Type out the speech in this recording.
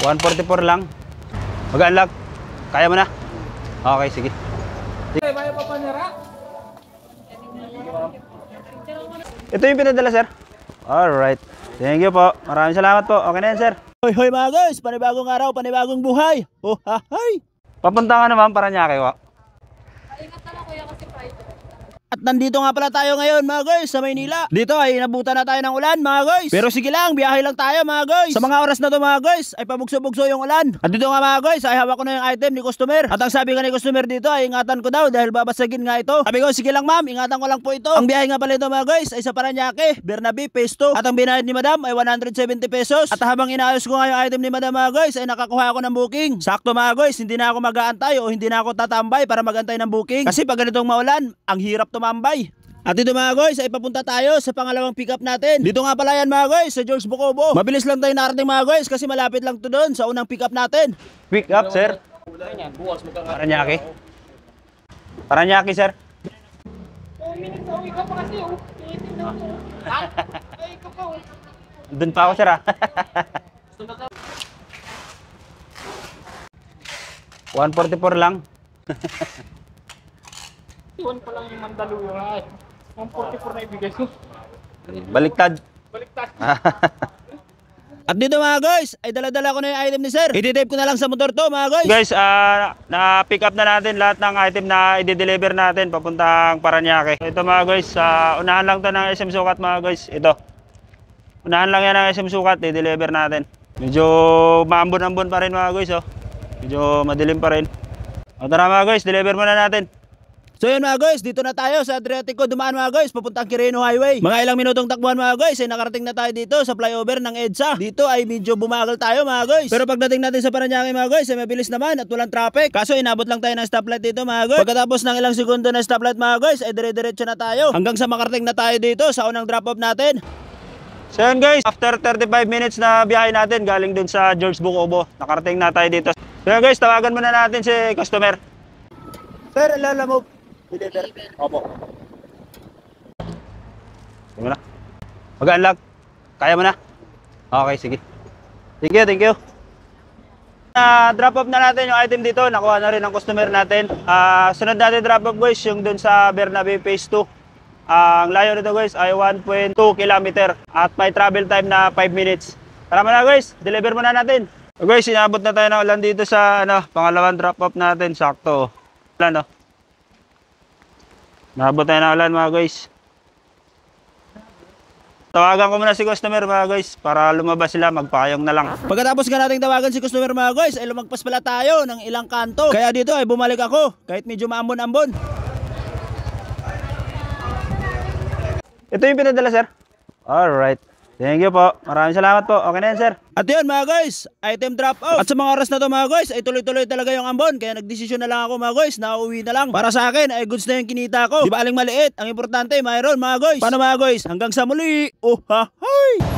144 lang. Mag-unlock. Kaya mo na? Okay, sige. Ito yung pinadala, sir. Alright. Thank you po. Maraming salamat po. Okay na yan, sir. Hoy mga guys, panibagong araw, panibagong buhay. Oh, hay. Papunta ka naman para niya kayo. Ingat na lang kuya kasi Friday. At nandito nga pala tayo ngayon mga guys sa Maynila. Dito ay inabutan na tayo ng ulan mga guys. Pero sige lang, biyahe lang tayo mga guys. Sa mga oras na to mga guys ay pabugso-bugso yung ulan. At dito nga mga guys ay hawak ko na yung item ni customer. At ang sabi nga ni customer dito ay ingatan ko daw dahil babasagin nga ito. Sabi ko sige lang ma'am, ingatan ko lang po ito. Ang biyahe nga pala ito mga guys ay sa Parañaque, Bernabe, Phase 2. At ang binayad ni madam ay 170 pesos. At habang inaayos ko nga yung item ni madam mga guys ay nakakuha ako ng booking. Sakto mga guys, hindi na ako mag-aantay o hindi na ako tatambay para magantay ng booking. Kasi pag ganitong maulan, ang hirap tumambay. At dito mga guys ay papunta tayo sa pangalawang pick up natin. Dito nga pala yan mga guys sa George Bukobo. Mabilis lang tayo narating mga guys kasi malapit lang to doon sa unang pick up natin. Pick up, sir. Parañaque. Parañaque, sir. Doon pa ako, sir. 144 lang. Iwan pa lang yung Mandaluyong ay. 144 na ibigay ko. Baliktad. Baliktad. At dito mga guys ay dala-dala ko na yung item ni sir. I-tape ko na lang sa motor to mga guys. Guys, na-pick up na natin lahat ng item na i-deliver natin papuntang Parañaque. Ito mga guys, unahan lang to ng SM Sukat mga guys. Ito. Unahan lang yan ng SM Sukat, i-deliver natin. Medyo maambon-ambon pa rin mga guys. Oh. Medyo madilim pa rin. O tara mga guys, deliver muna natin. So yun mga guys, dito na tayo sa Adriatico dumaan mga guys, papuntang Quirino Highway. Mga ilang minutong takbuhan mga guys, ay nakarating na tayo dito sa flyover ng EDSA. Dito ay medyo bumagal tayo mga guys. Pero pagdating natin sa Parañaque mga guys, ay mabilis naman at walang traffic. Kaso inabot lang tayo ng stoplight dito mga guys. Pagkatapos ng ilang segundo na stoplight mga guys, ay dire-diretso na tayo. Hanggang sa makarating na tayo dito sa unang drop off natin. So yun guys, after 35 minutes na biyahe natin galing dun sa George Bukobo, nakarating na tayo dito. So yun guys, tawagan muna natin si customer. Sir, alala mo. Deliver. Opo. Sige mo na. Mag-unlock. Kaya mo na? Okay, sige. Thank you. Drop off na natin yung item dito. Nakuha na rin ang customer natin. Sunod natin drop off guys, yung dun sa Bernabe Phase 2. Ang layo nito guys ay 1.2 km at may travel time na 5 minutes. Tara mo na guys, deliver muna natin. So guys, inabot na tayo ng ulan dito sa pangalawang drop off natin. Sakto. Ulan, Nabot tayo na ulan mga guys. Tawagan ko muna si customer mga guys para lumabas sila, magpakayong na lang. Pagkatapos nga nating tawagan si customer mga guys, ay lumagpas pala tayo ng ilang kanto. Kaya dito ay bumalik ako kahit medyo maambon-ambon. Ito yung pinadala, sir. Alright. Thank you po. Maraming salamat po. Okay na yan, sir. At yun mga guys, item drop off. At sa mga oras na to mga guys, ay tuloy-tuloy talaga yung ambon. Kaya nagdesisyon na lang ako mga guys, na uuwi na lang. Para sa akin ay goods na yung kinita ko. Di ba aling maliit? Ang importante mayroon mga guys. Paano mga guys? Hanggang sa muli. Oh ha, hay!